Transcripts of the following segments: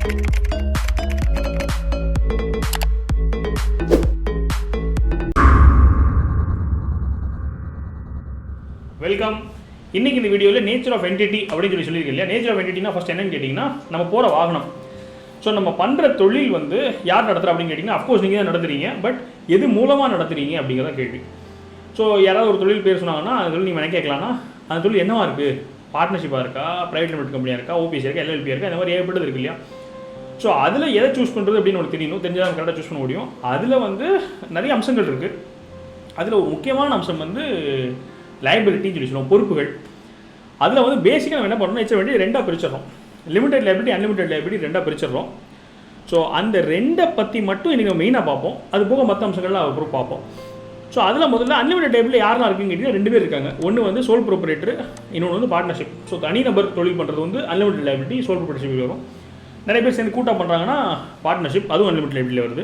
Welcome. இன்றைக்கி இந்த வீடியோவில் நேச்சர் ஆஃப் என்டிட்டி அப்படின்னு சொல்லியிருக்கேன் இல்லையா. நேச்சர் ஆஃப் என்டிட்டினா ஃபஸ்ட் என்னன்னு கேட்டிங்கன்னா நம்ம போகிற வாகனம். ஸோ நம்ம பண்ணுற தொழில் வந்து யார் நடத்துகிறா அப்படின்னு கேட்டிங்கன்னா அஃப்கோர்ஸ் நீங்கள் தான் நடத்துறீங்க. பட் எது மூலமாக நடத்துறீங்க அப்படிங்கிறத கேள்வி. ஸோ யாராவது ஒரு தொழில் பேர் சொன்னாங்கன்னா அந்த தொழில் நீங்கள் கேட்கலான்னா அந்த தொழில் என்னவா இருக்குது, பார்ட்னர்ஷிப்பாக இருக்கா, ப்ரைவேட் லிமிடெட் கம்பெனியாக இருக்கா, ஓபிசி இருக்கா, எல்எல்பி இருக்கா, இந்த மாதிரி ஏற்பட்டது இருக்கு இல்லையா. ஸோ அதில் எதை சூஸ் பண்ணுறது அப்படின்னு ஒன்று தெரியணும். தெரிஞ்சால் கரெக்டாக சூஸ் பண்ண முடியும். அதில் வந்து நிறைய அம்சங்கள் இருக்குது. அதில் ஒரு முக்கியமான அம்சம் வந்து லைபிலிட்டின்னு சொல்லி சொல்லுவோம், பொறுப்புகள். அதில் வந்து பேசிக்காக நம்ம என்ன பண்ணணும், எச்ச வேண்டிய ரெண்டாக பிரிச்சிடறோம். லிமிடெட் லைபிலிட்டி, அன்லிமிடெட் லைபிலிட்டி ரெண்டாக பிரிச்சிடறோம். ஸோ அந்த ரெண்டை பற்றி மட்டும் இன்றைக்கி மெயினாக பார்ப்போம். அது போக மற்ற அம்சங்கள்லாம் அப்புறம் பார்ப்போம். ஸோ அதில் முதல்ல அன்லிமிடெட் லைபிலிட்டி யாரெல்லாம் இருக்குன்னு கேட்டிங்கன்னா 2 பேர் இருக்காங்க. ஒன்று வந்து சோல் ப்ரோப்ரைட்டர், இன்னொன்று வந்து பார்ட்னர்ஷிப். ஸோ தனிநபர் தொழில் பண்ணுறது வந்து அன்லிமிடெட் லைபிலிட்டி, சோல் ப்ரோப்ரைட்டர்ஷிப் வரும். நிறைய பேர் சேர்ந்து கூட்டாக பண்ணுறாங்கன்னா பார்ட்னர்ஷிப், அதுவும் அன்லிமிடெட் லைபிலிட்டியில் வருது.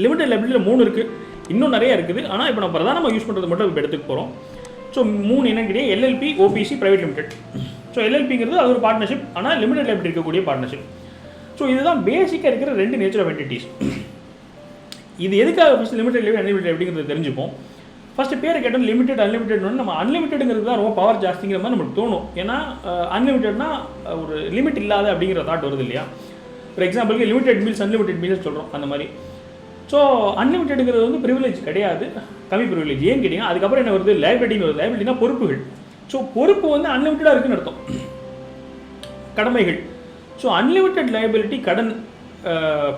லிமிடெட் லைபிலிட்டியில் 3 இருக்குது, இன்னும் நிறைய இருக்குது. ஆனால் இப்போ நம்ம பிரதானமாக யூஸ் பண்ணுறது மட்டும் இப்போ எடுத்துக்க போகிறோம். ஸோ 3 என்னன்னு கேட்டால் LLP, OPC, private limited. So எல்எல்பிங்கிறது அது ஒரு பார்ட்னர்ஷிப், ஆனால் லிமிடெட் லைபிலிட்டி இருக்கக்கூடிய பார்ட்னர்ஷிப். ஸோ இதுதான் பேசிக்காக இருக்கிற 2 நேச்சர் ஆஃப் என்டிட்டிஸ். இது எதுக்காக ஃபஸ்ட் லிமிடெட் லைபிலிட்டி, அன்லிமிடெட் அப்படிங்கிறது தெரிஞ்சுப்போம். ஃபஸ்ட்டு பேரை கேட்டால் லிமிடெட், அன்லிமிடெட் வந்து நம்ம அன்லிமிட்டெடுங்கிறது தான் ரொம்ப பவர் ஜாஸ்திங்கிற மாதிரி நமக்கு தோணும். ஏன்னா அன்லிமிட்டட்னா ஒரு லிமிட் இல்லாத அப்படிங்கிற தாட் வருது இல்லையா. ஃபார் எக்ஸாம்பிளுக்கு லிமிடெட் மீல்ஸ், அன்லிமிடெட் மீல்ஸ் சொல்கிறோம் அந்த மாதிரி. ஸோ அன்லிமிட்டெடுங்கிறது வந்து ப்ரிவிலேஜ் கிடையாது, கம்மி ப்ரிவிலேஜ். ஏன்னு கேட்டிங்கன்னா அதுக்கப்புறம் என்ன வருது, லைபிலிட்டின்னு வருது. லைபிலிட்டினா பொறுப்புகள். ஸோ பொறுப்பு வந்து அன்லிமிட்டடாக இருக்குன்னு அர்த்தம். கடமைகள். ஸோ அன்லிமிட்டெட் லைபிலிட்டி, கடன்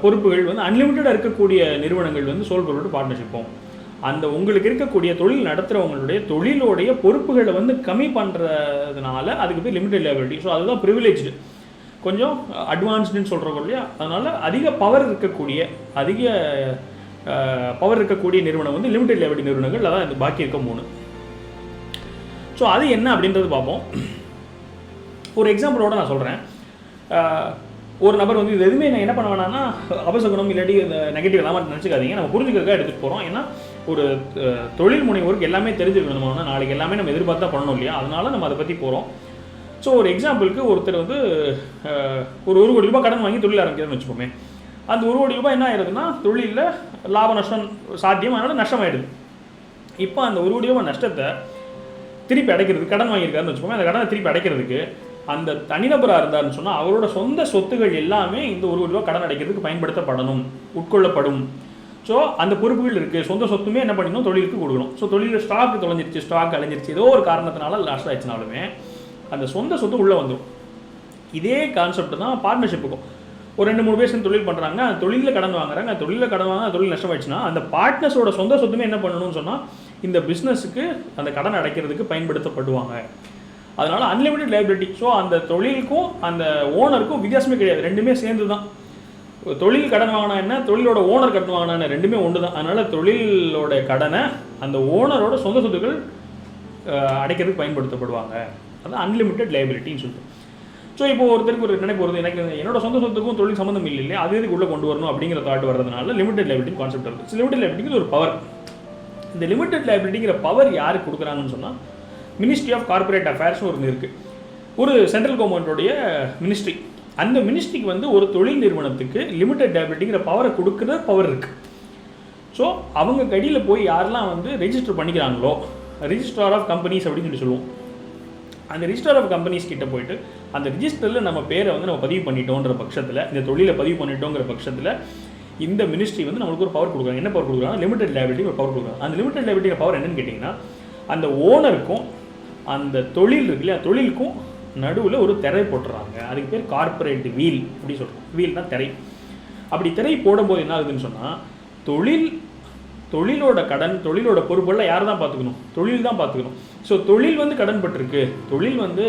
பொறுப்புகள் வந்து அன்லிமிட்டடாக இருக்கக்கூடிய நிறுவனங்கள் வந்து சோல் ப்ரோப்ரைட்டர் பார்ட்னர்ஷிப்பும். அந்த உங்களுக்கு இருக்கக்கூடிய தொழில் நடத்துகிறவங்களுடைய தொழிலோடைய பொறுப்புகளை வந்து கம்மி பண்ணுறதுனால அதுக்கு பேர் லிமிடெட் லைபிலிட்டி. ஸோ அதுதான் ப்ரிவிலேஜ்டு, கொஞ்சம் அட்வான்ஸ்டுன்னு சொல்கிறோம் இல்லையா. அதனால் அதிக பவர் இருக்கக்கூடிய நிறுவனம் வந்து லிமிடெட் லைபிலிட்டி நிறுவனங்கள். அதான் இது பாக்கி இருக்க 3. ஸோ அது என்ன அப்படின்றது பார்ப்போம். ஒரு எக்ஸாம்பிளோட நான் சொல்கிறேன். ஒரு நபர் வந்து இது எதுவுமே நான் என்ன பண்ண வேணாம்னா அபசகுணம் இல்லாட்டி இந்த நெகட்டிவ் இல்லாமல் நினச்சிக்காதீங்க. நம்ம புரிஞ்சுக்கிறதுக்காக எடுத்துகிட்டு போகிறோம். ஏன்னா ஒரு தொழில் முனைவோருக்கு எல்லாமே தெரிஞ்சுக்கணும். நம்ம நாளைக்கு எல்லாமே நம்ம எதிர்பார்த்தா பண்ணணும் இல்லையா. அதனால நம்ம அதை பற்றி போகிறோம். ஸோ ஒரு எக்ஸாம்பிளுக்கு ஒருத்தர் வந்து ஒரு 1 கோடி ரூபாய் கடன் வாங்கி தொழில் ஆரம்பிக்கிறதுன்னு வச்சுக்கோமே. அந்த 1 கோடி ரூபாய் என்ன ஆயிடுதுன்னா தொழிலில் லாப நஷ்டம் சாத்தியம், அதனால் நஷ்டம் ஆகிடுது. இப்போ அந்த 1 கோடி ரூபாய் நஷ்டத்தை திருப்பி அடைக்கிறதுக்கு கடன் வாங்கியிருக்காருன்னு வச்சுக்கோமே. அந்த கடனை திருப்பி அடைக்கிறதுக்கு அந்த தனிநபராக இருந்தாருன்னு சொன்னால் அவரோட சொந்த சொத்துகள் எல்லாமே இந்த 1 கோடி ரூபாய் கடன் அடைக்கிறதுக்கு பயன்படுத்தப்படணும், உட்கொள்ளப்படும். ஸோ அந்த பொறுப்புகள் இருக்குது. சொந்த சொத்துமே என்ன பண்ணிடணும், தொழிலுக்கு கொடுக்கணும். ஸோ தொழிலில் ஸ்டாக் தொலைஞ்சிருச்சு, ஸ்டாக் அழிஞ்சிருச்சு, ஏதோ ஒரு காரணத்தினால லாஸ் ஆயிடுச்சுனாலுமே அந்த சொந்த சொத்து உள்ளே வந்துடும். இதே கான்செப்ட் தான் பார்ட்னர்ஷிப்புக்கும். ஒரு 2-3 பேர் சேர்ந்து தொழில் பண்ணுறாங்க, அந்த தொழிலில் கடன் வாங்குறாங்க, அந்த தொழிலில் கடன் வாங்க தொழில் நஷ்டமாயிடுச்சுன்னா அந்த பார்ட்னர்ஸோட சொந்த சொத்துமே என்ன பண்ணணும்னு சொன்னால் இந்த பிஸ்னஸுக்கு அந்த கடன் அடைக்கிறதுக்கு பயன்படுத்தப்படுவாங்க. அதனால் அன்லிமிட்டட் லைபிலிட்டி. ஸோ அந்த தொழிலுக்கும் அந்த ஓனருக்கும் வித்தியாசமே கிடையாது, ரெண்டுமே சேர்ந்து தான். தொழில் கடன் வாங்கினா என்ன, தொழிலோட ஓனர் கடன் வாங்கினா என்ன, ரெண்டுமே ஒன்று தான். அதனால் தொழிலோட கடனை அந்த ஓனரோட சொந்த சொத்துக்கள் அடைக்கிறதுக்கு பயன்படுத்தப்படுவாங்க. அது அன்லிமிட்டட் லைபிலிட்டின்னு சொல்லிட்டு. ஸோ இப்போ ஒருத்தருக்கு ஒரு நினைப்பு வருது, எனக்கு என்னோட சொந்த சொத்துக்கும் தொழில் சம்மந்தம் இல்லை இல்லையா, அது இதுக்கு உள்ளே கொண்டு வரணும் அப்படிங்கிற தாட் வர்றதுனால லிமிடெட் லைபிலிட்டி கான்செப்ட் வருது. லிமிடெட் லைபிலிட்டிக்கு ஒரு பவர். இந்த லிமிடெட் லைபிலிட்டிங்கிற பவர் யாருக்கு கொடுக்குறாங்கன்னு சொன்னால் மினிஸ்ட்ரி ஆஃப் கார்பரேட் அஃபேர்ஸ் ஒன்று இருக்குது, ஒரு சென்ட்ரல் கவர்மெண்ட்டோடைய மினிஸ்ட்ரி. அந்த மினிஸ்ட்ரிக்கு வந்து ஒரு தொழில் நிறுவனத்துக்கு லிமிடெட் லைபிலிட்டிங்கிற பவரை கொடுக்குற பவர் இருக்குது. ஸோ அவங்க கடியில் போய் யாரெல்லாம் வந்து ரெஜிஸ்டர் பண்ணிக்கிறாங்களோ, ரிஜிஸ்ட்ரார் ஆஃப் கம்பெனிஸ் அப்படின்னு சொல்லி சொல்லுவோம். அந்த ரிஜிஸ்டர் ஆஃப் கம்பெனிஸ் கிட்ட போயிட்டு அந்த ரிஜிஸ்டரில் நம்ம பேரை வந்து நம்ம பதிவு பண்ணிட்டோன்ற பட்சத்தில், இந்த தொழிலை பதிவு பண்ணிட்டோங்கிற பட்சத்தில் இந்த மினிஸ்ட்ரி வந்து நம்மளுக்கு ஒரு பவர் கொடுக்குறாங்க. என்ன பவர் கொடுக்குறாங்க, லிமிடெட் லைபிலிட்டி ஒரு பவர் கொடுக்குறாங்க. அந்த லிமிடெட் லைபிலிட்டி பவர் என்னன்னு கேட்டிங்கன்னா அந்த ஓனருக்கும் அந்த தொழில் இருக்கு இல்லையா, தொழிலுக்கும் நடுவில் ஒரு திரை போட்டுறாங்க. அதுக்கு பேர் கார்பரேட் வீல் அப்படி சொல்கிறோம். வீல் தான் திரை. அப்படி திரை போடும்போது என்ன ஆகுதுன்னு சொன்னால் தொழிலோட கடன், தொழிலோட பொறுப்பெல்லாம் யார் தான் பார்த்துக்கணும், தொழில் தான் பார்த்துக்கணும். ஸோ தொழில் வந்து கடன் பட்டிருக்கு, தொழில் வந்து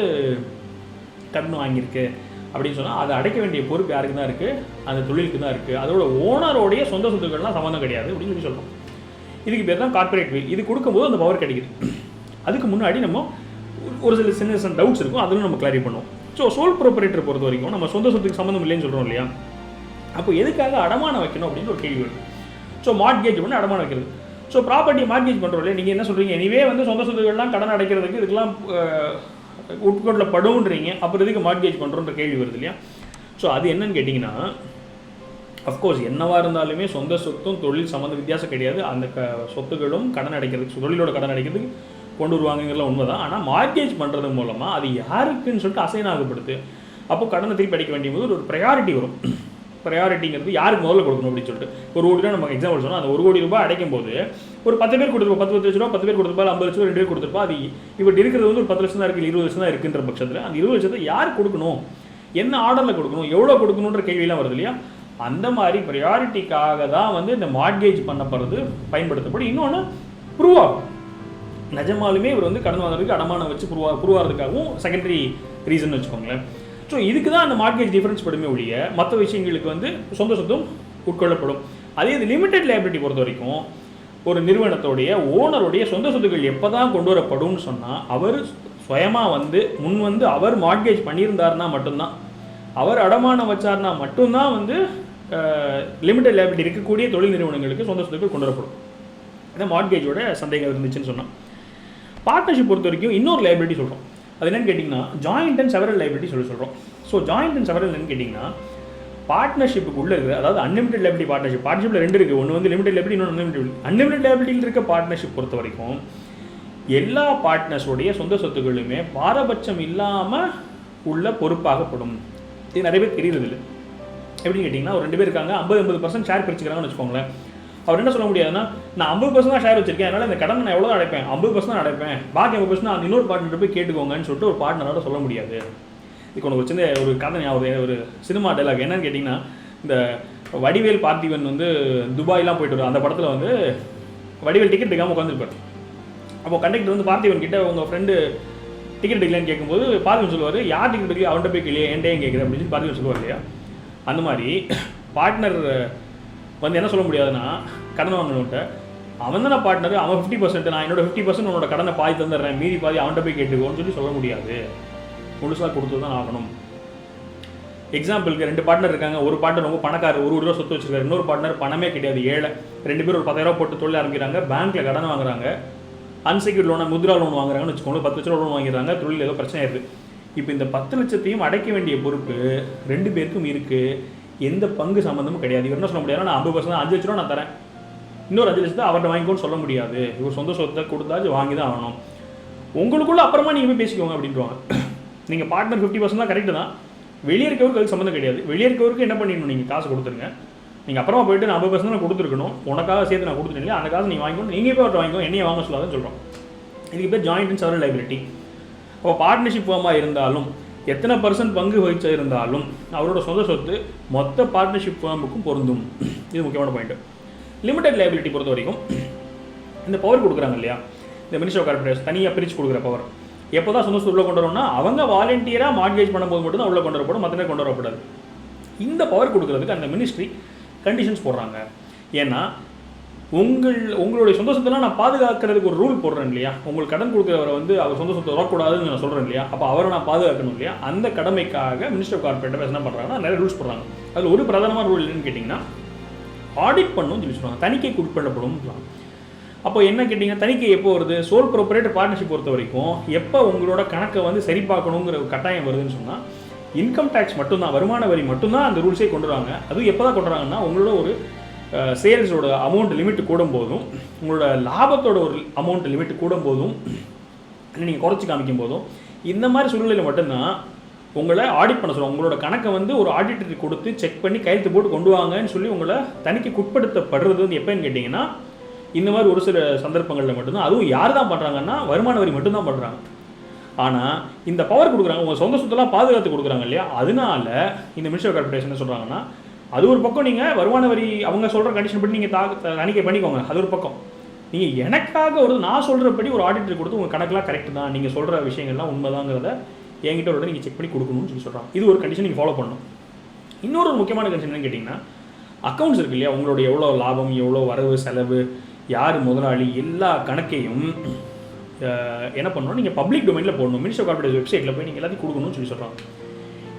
கடன் வாங்கியிருக்கு அப்படின்னு சொன்னால் அதை அடைக்க வேண்டிய பொறுப்பு யாருக்கு தான் இருக்குது, அந்த தொழிலுக்கு தான் இருக்குது. அதோட ஓனரோடைய சொந்த சொத்துக்கள்லாம் சம்மந்தம் கிடையாது அப்படின்னு சொல்லி சொல்கிறோம். இதுக்கு பேர் தான் கார்பரேட் வீல். இது கொடுக்கும்போது அந்த பவர் கிடைக்குது. அதுக்கு முன்னாடி நம்ம ஒரு சின்ன டவுட்ஸ் இருக்கும், அதிலும் நம்ம கிளாரிஃபை பண்ணுவோம். ஸோ சோல் ப்ரோப்ரைட்டர் பொறுத்த வரைக்கும் நம்ம சொந்த சொத்துக்கு சம்மந்தம் இல்லைன்னு சொல்கிறோம் இல்லையா. அப்போ எதுக்காக அடமானம் வைக்கணும் அப்படின்னு ஒரு கேள்வி வருது. ஸோ மார்ட்கேஜ் பண்ணி அடமானம் வைக்கிறது. ஸோ ப்ராப்பர்ட்டி மார்ட்கேஜ் பண்ணுறோம் இல்லையா, நீங்கள் என்ன சொல்கிறீங்க, எனிவே வந்து சொந்த சொத்துக்கள்லாம் கடன் அடைக்கிறதுக்கு இதுக்கெல்லாம் உட்கொள்ளப்படுன்றீங்க, அப்புறம் இதுக்கு மார்ட்கேஜ் பண்ணுறோன்ற கேள்வி வருது இல்லையா. ஸோ அது என்னன்னு கேட்டிங்கன்னா, அஃப்கோர்ஸ் என்னவாக இருந்தாலுமே சொந்த சொத்தும் தொழில் சம்மந்த வித்தியாசம் கிடையாது. அந்த சொத்துக்களும் கடன் அடைக்கிறதுக்கு, தொழிலோட கடன் அடைக்கிறதுக்கு கொண்டு வருவாங்கங்கிறதுலாம் உண்மை தான். ஆனால் மார்கேஜ் பண்ணுறது மூலமாக அது யாருக்குன்னு சொல்லிட்டு அசைன் ஆகப்படுது. அப்போது கடனை திருப்பி அடைக்க வேண்டிய போது ஒரு ப்ரையாரிட்டி வரும். ப்ரையாரிட்டிங்கிறது யாருக்கு முதல்ல கொடுக்கணும் அப்படின்னு சொல்லிட்டு, ஒரு கோடி ரூபா நம்ம எக்ஸாம்பிள் சொன்னால், அந்த 1 கோடி ரூபாய் அடைக்கும் போது ஒரு 10 பேர் கொடுத்துருப்பா, 10 லட்ச ரூபா 10 பேர் கொடுத்துருப்பா, 50 லட்ச ரூபா 2 பேர் கொடுத்துருப்பா. அது இவர்கிட்ட இருக்கிறது வந்து ஒரு 10 லட்சம் தான் இருக்குது, 20 லட்சம் தான் இருக்குன்ற பட்சத்தில் அந்த 20 லட்சத்தை யார் கொடுக்கணும், என்ன ஆர்டரில் கொடுக்கணும், எவ்வளோ கொடுக்கணுன்ற கேள்வியெல்லாம் வருது இல்லையா? அந்த மாதிரி ப்ரையாரிட்டிக்காக தான் வந்து இந்த மார்கேஜ் பண்ணப்படுறது பயன்படுத்தப்படும். இன்னொன்று ப்ரூவ் ஆகும். நிஜமாலுமே இவர் வந்து கடன் வாங்குறதுக்கு அடமானம் வச்சு ப்ரூவ் ஆகிறதுக்காகவும் செகண்டரி ரீசன் வச்சுக்கோங்களேன். ஸோ இதுக்கு தான் அந்த மார்கேஜ் டிஃபரன்ஸ் படுமே ஒழிய மற்ற விஷயங்களுக்கு வந்து சொந்த சொத்தும் உட்கொள்ளப்படும். அதே இது லிமிடெட் லைபிலிட்டி பொறுத்த வரைக்கும் ஒரு நிறுவனத்தோடைய ஓனருடைய சொந்த சொத்துக்கள் எப்போ தான் கொண்டு வரப்படும்னு சொன்னால், அவர் சுயமாக வந்து முன் வந்து அவர் மார்கேஜ் பண்ணியிருந்தாருன்னா மட்டும்தான், அவர் அடமானம் வச்சார்னா மட்டும்தான் வந்து லிமிடெட் லைபிலிட்டி இருக்கக்கூடிய தொழில் நிறுவனங்களுக்கு சொந்த சொத்துக்கள் கொண்டு வரப்படும். இந்த மார்கேஜோட சந்தேகம் இருந்துச்சுன்னு சொன்னால், பார்ட்னர்ஷிப் பொறுத்த வரைக்கும் இன்னொரு லைபிலிட்டி சொல்கிறோம். அது என்னென்னு கேட்டிங்கன்னா ஜாயிண்ட் அண்ட் செவரல் லைபிலிட்டி சொல்கிறோம். ஸோ ஜாயிண்ட் அண்ட் செவரல் என்னன்னு கேட்டிங்கன்னா, பார்ட்னர்ஷிப்புக்குள்ளே இருக்குது, அதாவது அன்லிமிடெட் லைபிலிட்டி பார்ட்னர்ஷிப்பில் 2 இருக்குது. ஒன்று வந்து லிமிடெட் லைபிலிட்டி, இன்னொன்று அன்லிமிடெட் லைபிலிட்டியில் இருக்க பார்ட்னர்ஷிப் பொறுத்த வரைக்கும் எல்லா பார்ட்னர்ஸோடைய சொந்த சொத்துக்களுமே பாரபட்சம் இல்லாமல் உள்ள பொறுப்பாகப்படும். இது நிறைய பேர் தெரியறது இல்லை. எப்படின்னு கேட்டிங்கன்னா, ஒரு 2 பேர் இருக்காங்க, 50-50% ஷேர் பிரிச்சுக்கிறாங்கன்னு வச்சுக்கோங்களேன். அவர் என்ன சொல்ல முடியாதுன்னா, நான் 50% தான் ஷேர் வச்சிருக்கேன், அதனால் இந்த கடன் நான் எவ்வளோ அடைப்பேன், 50% தான் அடைப்பேன், பாக்கி 50% அந்த இன்னொரு பார்ட்னர் போய் கேட்டுக்கோங்கன்னு சொல்லிட்டு ஒரு பார்ட்னரோட சொல்ல முடியாது. இப்போ ஒரு சின்ன ஒரு கதை ஞாபகம், ஒரு சினிமா டைலாக் என்னன்னு கேட்டிங்கன்னா, இந்த வடிவேல் பார்த்திபன் வந்து துபாய்லாம் போயிட்டு வரும். அந்த படத்தில் வந்து வடிவேல் டிக்கெட் எடுக்காமல் உட்காந்துருப்பார். அப்போ கண்டக்டர் வந்து பார்த்திபன் கிட்ட உங்கள் ஃப்ரெண்டு டிக்கெட் எடுக்கலான்னு கேட்கும்போது பார்த்திபன் சொல்லுவார், யார் டிக்கெட் எடுக்கலையே அவன்கிட்ட போய் கேள்வி ஏன்டையும் கேட்குறேன் அப்படின்னு சொல்லி பார்த்திபன் சொல்லுவார் இல்லையா? அந்த மாதிரி பார்ட்னர் வந்து என்ன சொல்ல முடியாதுன்னா, கடன் வாங்கணுன்ட்டு அவன் தான் பார்ட்னர், அவன் 50%, நான் என்னோட 50% உன்னோட கடனை பாதி தந்துடுறேன், மீதி பாதி அவன்கிட்ட போய் கேட்டுக்கோன்னு சொல்லி சொல்ல முடியாது. முழுசாக கொடுத்து தான் ஆகணும். எக்ஸாம்பிளுக்கு 2 பார்ட்னர் இருக்காங்க. ஒரு பார்ட்னர் ரொம்ப பணக்காரர், 1 கோடி ரூபா சொத்து வச்சிருக்காரு. இன்னொரு பார்ட்னர் பணமே கிடையாது, ஏழை. 2 பேர் ஒரு 10,000 போட்டு தொழில் ஆரம்பிக்கிறாங்க, பேங்க்கில் கடன் வாங்குறாங்க, அன்செக்யூர்ட் லோனாக முத்ரா லோன் வாங்குறாங்கன்னு வச்சுக்கோங்க. 10 லட்ச ரூபா லோன் வாங்கிடுறாங்க, தொழில் ஏதோ பிரச்சனை ஆயிடுது. இப்போ இந்த 10 லட்சத்தையும் அடைக்க வேண்டிய பொறுப்பு 2 பேருக்கும் இருக்குது. எந்த பங்கு சம்மந்தமும் கிடையாது. இவர் என்ன சொல்ல முடியாது, நான் 50%, 5 லட்ச ரூபா நான் தரேன், இன்னொரு 5 லட்சத்தை அவர்கிட்ட வாங்கிக்கோன்னு சொல்ல முடியாது. இவர் சொந்த சொத்தை கொடுத்தாச்சு வாங்கி தான் ஆகணும். உங்களுக்குள்ள அப்புறமா நீங்கள் போய் பேசிக்கோங்க அப்படின்றாங்க. நீங்கள் பார்ட்னர் 50% தான் கரெக்டு தான், வெளியே இருக்கவருக்கு அதுக்கு சம்மந்தம் கிடையாது. வெளியே இருக்கவருக்கு என்ன பண்ணிடணும், நீங்கள் காசு கொடுத்துருங்க, நீங்கள் அப்புறமா போயிட்டு நான் 50% நான் கொடுத்துருக்கணும், உனக்காக சேர்த்து நான் கொடுத்துட்டேன் இல்லையா, அந்த காசு நீங்கள் வாங்கிக்கணும், நீங்கள் போய் அவர்கிட்ட வாங்கிக்கோ, என்னையை வாங்க சொல்லாதுன்னு சொல்கிறோம். இதுக்கு பேர் ஜாயிண்ட் அண்ட் செவரல் லைபிலிட்டி. அப்போ பார்ட்னர்ஷிப் ஃபார்மாக இருந்தாலும் எத்தனை % பங்கு வகிச்சா இருந்தாலும் அவரோட சொந்த சொத்து மொத்த பார்ட்னர்ஷிப் ஃபார்முக்கும் பொருந்தும். இது முக்கியமான பாயிண்ட். லிமிடெட் லைபிலிட்டி பொறுத்த வரைக்கும் இந்த பவர் கொடுக்குறாங்க இல்லையா, இந்த மினிஸ்டர் ஆஃப் கார்ப்பரேஷன் தனியாக பிரித்து கொடுக்குற பவர் எப்போ தான் சொந்த சொத்து உள்ளே கொண்டு வரோம்னா, அவங்க வாலண்டியராக மார்கேஜ் பண்ணும்போது மட்டும் தான் உள்ளே கொண்டு வரப்படும், மற்ற நேரம் கொண்டு வரக்கூடாது. இந்த பவர் கொடுக்குறதுக்கு அந்த மினிஸ்ட்ரி கண்டிஷன்ஸ் போடுறாங்க. ஏன்னா உங்களுடைய சொந்த சொத்தெல்லாம் நான் பாதுகாக்கிறதுக்கு ஒரு ரூல் போடுறேன் இல்லையா, உங்களுக்கு கடன் கொடுக்குறவரை வந்து அவர் சொந்த சொத்தை வரக்கூடாதுன்னு நான் சொல்கிறேன் இல்லையா, அப்போ அவரை நான் பாதுகாக்கணும் இல்லையா, அந்த கடமைக்காக மினிஸ்டர் ஆஃப் கார்ப்பரேட்டர் என்ன பண்ணுறாங்கன்னா நிறைய ரூல்ஸ் போடுறாங்க. அதில் ஒரு பிரதானமான ரூல் என்னன்னு கேட்டிங்கன்னா, ஆடிட் பண்ணணும்னு சொல்லி சொல்லுவாங்க, தணிக்கைக்கு உட்படப்படும். அப்போ என்ன கேட்டிங்கன்னா, தணிக்கை எப்போ வருது, சோல் ப்ரோப்ரைட்டர் பார்ட்னர்ஷிப் பொறுத்த வரைக்கும் எப்போ உங்களோட கணக்கை வந்து சரி பார்க்கணுங்கிற ஒரு கட்டாயம் வருதுன்னு சொன்னால், இன்கம் டேக்ஸ் மட்டும்தான், வருமான வரி மட்டும்தான் அந்த ரூல்ஸே கொண்டு வராங்க. அதுவும் எப்போ தான் கொண்டு வராங்கன்னா, உங்களோட ஒரு சேல்ஸோட அமௌண்ட் லிமிட் கூடும்போதும், உங்களோட லாபத்தோட ஒரு அமௌண்ட் லிமிட் கூடும்போதும், நீங்கள் குறைச்சி காமிக்கும் போதும், இந்த மாதிரி சூழ்நிலையில் மட்டும்தான் உங்களை ஆடிட் பண்ண சொல்லுவாங்க. உங்களோட கணக்கை வந்து ஒரு ஆடிட்டருக்கு கொடுத்து செக் பண்ணி கையெழுத்து போட்டு கொண்டு வாங்கன்னு சொல்லி உங்களை தணிக்கைக்கு உட்படுத்தப்படுறது வந்து எப்போன்னு கேட்டிங்கன்னா, இந்த மாதிரி ஒரு சில சந்தர்ப்பங்களில் மட்டும்தான். அதுவும் யார் தான் பண்ணுறாங்கன்னா, வருமான வரி மட்டும்தான் பண்ணுறாங்க. ஆனால் இந்த பவர் கொடுக்குறாங்க, உங்கள் சொந்த சொத்தெல்லாம் பாதுகாத்து கொடுக்குறாங்க இல்லையா, அதனால இந்த மினிஸ்டர் ஆஃப் கார்ப்பரேஷன் என்ன சொல்கிறாங்கன்னா, அது ஒரு பக்கம் நீங்கள் வருமான வரி அவங்க சொல்கிற கண்டிஷன் படி நீங்கள் தணிக்கை பண்ணிக்கோங்க, அது ஒரு பக்கம். நீங்கள் எனக்காக ஒரு நான் சொல்கிறபடி ஒரு ஆடிட்டர் கொடுத்து உங்கள் கணக்கெலாம் கரெக்டு தான், நீங்கள் சொல்கிற விஷயங்கள்லாம் உண்மைதாங்கிறத என்கிட்ட ஒரு நீங்கள் செக் பண்ணி கொடுக்கணும்னு சொல்லி சொல்கிறாங்க. இது ஒரு கண்டிஷன் நீங்கள் ஃபாலோ பண்ணணும். இன்னொரு முக்கியமான கண்டிஷன் என்னன்னு கேட்டிங்கன்னா, அக்கௌண்ட்ஸ் இருக்கு இல்லையா, உங்களோட எவ்வளோ லாபம், எவ்வளோ வரவு செலவு, யார் முதலாளி, எல்லா கணக்கையும் என்ன பண்ணணும், நீங்கள் பப்ளிக் டொமைனில் போடணும். மினிஸ்டர் ஆஃப் கார்ப்பரேஷன் வெப்சைட்டில் போய் நீங்கள் எல்லாத்தையும் கொடுக்கணும்னு சொல்லி சொல்கிறாங்க.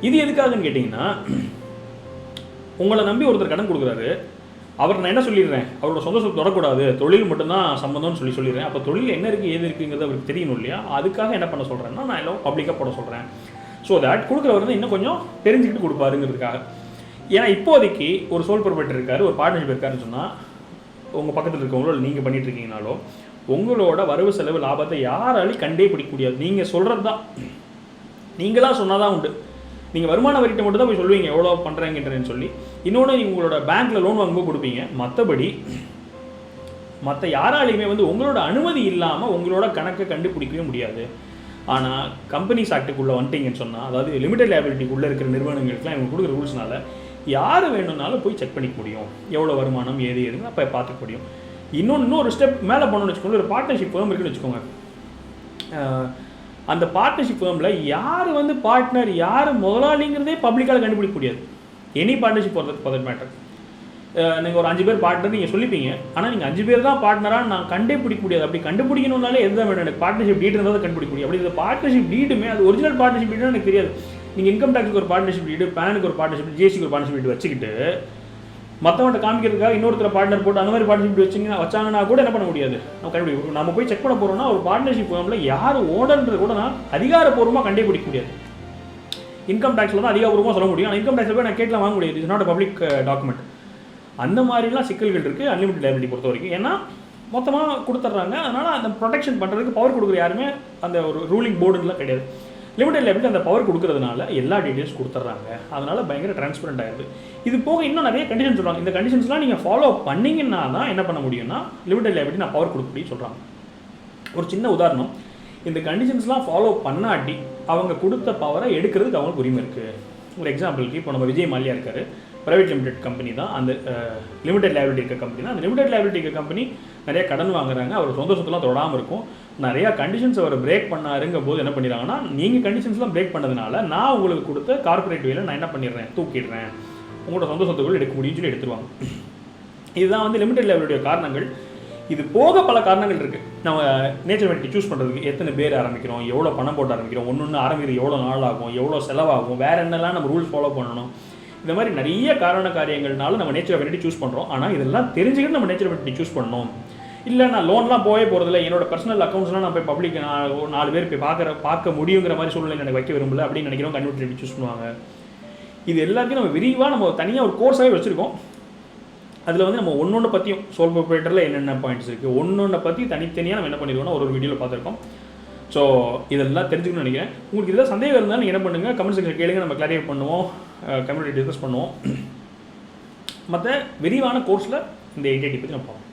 இது எதுக்காகன்னு கேட்டிங்கன்னா, உங்களை நம்பி ஒருத்தர் கடன் கொடுக்குறாரு, அவர் நான் என்ன சொல்லிடுறேன், அவரோட சொந்த சொத்து தொடக்கூடாது, தொழில் மட்டும்தான் சம்மந்தம்னு சொல்லிடுறேன். அப்போ தொழில் என்ன இருக்குது ஏது இருக்குங்கிறது அவருக்கு தெரியணும் இல்லையா, அதுக்காக என்ன பண்ண சொல்கிறேன்னா, நான் எல்லாம் பப்ளிக்காக போட சொல்கிறேன். ஸோ தட் கொடுக்குறவர் வந்து இன்னும் கொஞ்சம் தெரிஞ்சுக்கிட்டு கொடுப்பாருங்கிறதுக்காக. ஏன்னா இப்போதைக்கு ஒரு சோல் ப்ரொப்ரைட்டர் இருக்கார், ஒரு பார்ட்னர்ஷிப் இருக்காருன்னு சொன்னால், உங்கள் பக்கத்தில் இருக்கவங்களோ நீங்கள் பண்ணிட்டு இருக்கீங்கனாலோ உங்களோட வரவு செலவு லாபத்தை யாராலையும் கண்டே பிடிக்க முடியாது. நீங்கள் சொல்கிறது தான், நீங்களாக சொன்னால் தான் உண்டு. நீங்கள் வருமான வரிட்ட மட்டும் தான் போய் சொல்லுவீங்க எவ்வளோ பண்ணுறாங்கன்றேன்னு சொல்லி. இன்னொன்று நீங்கள் உங்களோட பேங்க்கில் லோன் வாங்கும்போது கொடுப்பீங்க. மற்றபடி மற்ற யாராலையுமே வந்து உங்களோட அனுமதி இல்லாமல் உங்களோட கணக்கை கண்டுபிடிக்கவே முடியாது. ஆனால் கம்பெனிஸ் ஆக்டுக்குள்ளே வந்துட்டீங்கன்னு சொன்னால், அதாவது லிமிடெட் லைபிலிட்டிக்குள்ளே இருக்கிற நிறுவனங்களுக்குலாம் இவங்க கொடுக்குற ரூல்ஸ்னால யார் வேணும்னாலும் போய் செக் பண்ணிக்க முடியும், எவ்வளோ வருமானம் எதுன்னு அப்போ பார்த்துக்க முடியும். இன்னொரு ஸ்டெப் மேலே போகணும்னு வச்சுக்கோங்க, ஒரு பார்ட்னர்ஷிப் ஃபார்ம் இருக்குன்னு வச்சுக்கோங்க. அந்த பார்ட்னர்ஷிப் ஃபார்மில் யார் வந்து பார்ட்னர் யார் முதலாளிங்கிறதே பப்ளிக்கால் கண்டுபிடிக்க முடியாது. Any partnership for that matter. நீங்கள் ஒரு 5 பேர் பார்ட்னர் நீங்கள் சொல்லிப்பீங்க, ஆனால் நீங்கள் 5 பேர் தான் பார்ட்னராக நான் கண்டே பிடிக்க முடியாது. அப்படி கண்டுபிடிக்கணும்னாலே எது தான் வேணும், எனக்கு பார்ட்னர்ஷிப் டீட் இருந்தால் தான் கண்டுபிடிக்க முடியும். அப்படி இந்த பார்ட்னர்ஷிப் டீடுமே அது ஒரிஜினல் பார்ட்னர்ஷிப் டீடு எனக்கு தெரியாது. நீங்கள் இன்கம் டேக்ஸுக்கு ஒரு பார்ட்னர்ஷிப் டீடு, பேனுக்கு ஒரு பார்ட்னர்ஷிப், ஜிஎஸ்டிக்கு ஒரு பார்ட்னர்ஷிப் டீடு வச்சுக்கிட்டு மற்றவன்ட்ட காமிக்கிறதுக்காக இன்னொருத்தர பார்ட்னர் போட்டு அந்த மாதிரி பார்ட்னர்ஷிப் வச்சாங்கன்னா கூட என்ன பண்ண முடியாது, நம்ம கண்டுபிடிக்கும். நம்ம போய் செக் பண்ண போகிறோம்னா ஒரு பார்ட்னர்ஷிப் ஃபார்மில் யார் ஓடன்றது கூட நான் அதிகாரப்பூர்வமாக கண்டே பிடிக்க முடியாது. இன்கம் டேக்ஸில் தான் அதிகாரப்பூர்வமாக சொல்ல முடியும். ஆனால் இன்கம் டேக்ஸில் போய் நான் கேட்கலாம் வாங்க முடியாது. It's not a public document. அந்த மாதிரிலாம் சிக்கல்கள் இருக்குது அன்லிமிட்டட் லைபிலிட்டி பொறுத்த வரைக்கும். ஏன்னா மொத்தமாக கொடுத்துட்றாங்க. அதனால் அந்த ப்ரொடெக்ஷன் பண்ணுறதுக்கு பவர் கொடுக்குற யாருமே அந்த ஒரு ரூலிங் போர்டுலாம் கிடையாது. லிமிடெட் லைபிலிட்டி அந்த பவர் கொடுக்குறதுனால எல்லா டீட்டெயில்ஸ் கொடுத்துட்றாங்க. அதனால் பயங்கர டிரான்ஸ்பரண்ட் ஆகிடுது. இது போக இன்னும் நிறைய கண்டிஷன் சொல்கிறாங்க. இந்த கண்டிஷன்ஸ்லாம் நீங்கள் ஃபாலோ பண்ணிங்கன்னா தான் என்ன பண்ண முடியும்னா லிமிடெட் லைபிலிட்டி நான் பவர் கொடுக்க முடியும் சொல்கிறாங்க. ஒரு சின்ன உதாரணம், இந்த கண்டிஷன்ஸ்லாம் ஃபாலோ பண்ணாட்டி அவங்க கொடுத்த பவரை எடுக்கிறதுக்கு அவங்களுக்கு உரிமை இருக்குது. ஒரு எக்ஸாம்பிளுக்கு இப்போ நம்ம விஜய் மால்யா இருக்கார், ப்ரைவேட் லிமிடெட் கம்பெனி தான், அந்த லிமிடெட் லைபிலிட்டி இருக்க கம்பெனி தான். அந்த லிமிடெட் லைபிலிட்டி இருக்க கம்பெனி நிறைய கடன் வாங்குறாங்க, அவர் சொந்த சொத்தெல்லாம் தொடாமல் இருக்கும். நிறையா கண்டிஷன்ஸ் அவர் பிரேக் பண்ணாருங்க போது என்ன பண்ணிடுறாங்கன்னா, நீங்கள் கண்டிஷன்ஸ்லாம் பிரேக் பண்ணதுனால நான் உங்களுக்கு கொடுத்த கார்பரேட் வேலை நான் என்ன பண்ணிடுறேன், தூக்கிடுறேன், உங்களோட சொந்த சொத்துக்கள் எடுக்க முடியும்னு சொல்லி எடுத்துருவாங்க. இதுதான் வந்து லிமிடெட் லைபிலிட்டியோட காரணங்கள். இது போக பல காரணங்கள் இருக்குது. நம்ம நேச்சர் வெட்டி சூஸ் பண்ணுறதுக்கு எத்தனை பேர் ஆரம்பிக்கிறோம், எவ்வளோ பணம் போட்டு ஆரம்பிக்கிறோம், ஒன்று ஆரம்பிக்கிறது எவ்வளோ நாள் ஆகும், எவ்வளோ செலவாகும், வேறு என்னெல்லாம் நம்ம ரூல்ஸ் ஃபாலோ பண்ணணும், இந்த மாதிரி நிறைய காரியங்கள்னால நம்ம நேச்சர் வெட்டி சூஸ் பண்ணுறோம். ஆனால் இதெல்லாம் தெரிஞ்சுக்கிட்டு நம்ம நேச்சர் வெட்டி சூஸ் பண்ணணும். இல்லை நான் லோன்லாம் போகவே போகிறதில்ல, என்னோட பர்சனல் அக்கௌண்ட்ஸ்லாம் நான் போய் பப்ளிக் 4 பேர் போய் பார்க்க முடியுங்கிற மாதிரி சூழ்நிலை எனக்கு வைக்க விரும்பல அப்படின்னு நினைக்கிறோம், கன்வெர்ட் சூஸ் பண்ணுவாங்க. இது எல்லாத்தையும் நம்ம விரிவாக நம்ம தனியாக ஒரு கோர்ஸாகவே வச்சுருக்கோம். அதில் வந்து நம்ம ஒன்னொன்று பற்றியும் சோல் ப்ரொப்ரைட்டரில் என்னென்ன பாயிண்ட்ஸ் இருக்குது ஒன்னொன்றை பற்றி தனித்தனியாக நம்ம என்ன பண்ணிடுவோம்னா ஒரு வீடியோவில் பார்த்துருக்கோம். ஸோ இதெல்லாம் தெரிஞ்சுக்கணும்னு நினைக்கிறேன். உங்களுக்கு இதில் சந்தேகம் இருந்தால் நீங்கள் என்ன பண்ணுங்கள், கமெண்ட் செக்ஷன் கேளுங்க, நம்ம கிளாரிஃபை பண்ணுவோம், கம்யூனிட்டி டிஸ்கஸ் பண்ணுவோம். மற்ற விரிவான கோர்ஸில் இந்த 880 பற்றி நம்ம பார்ப்போம்.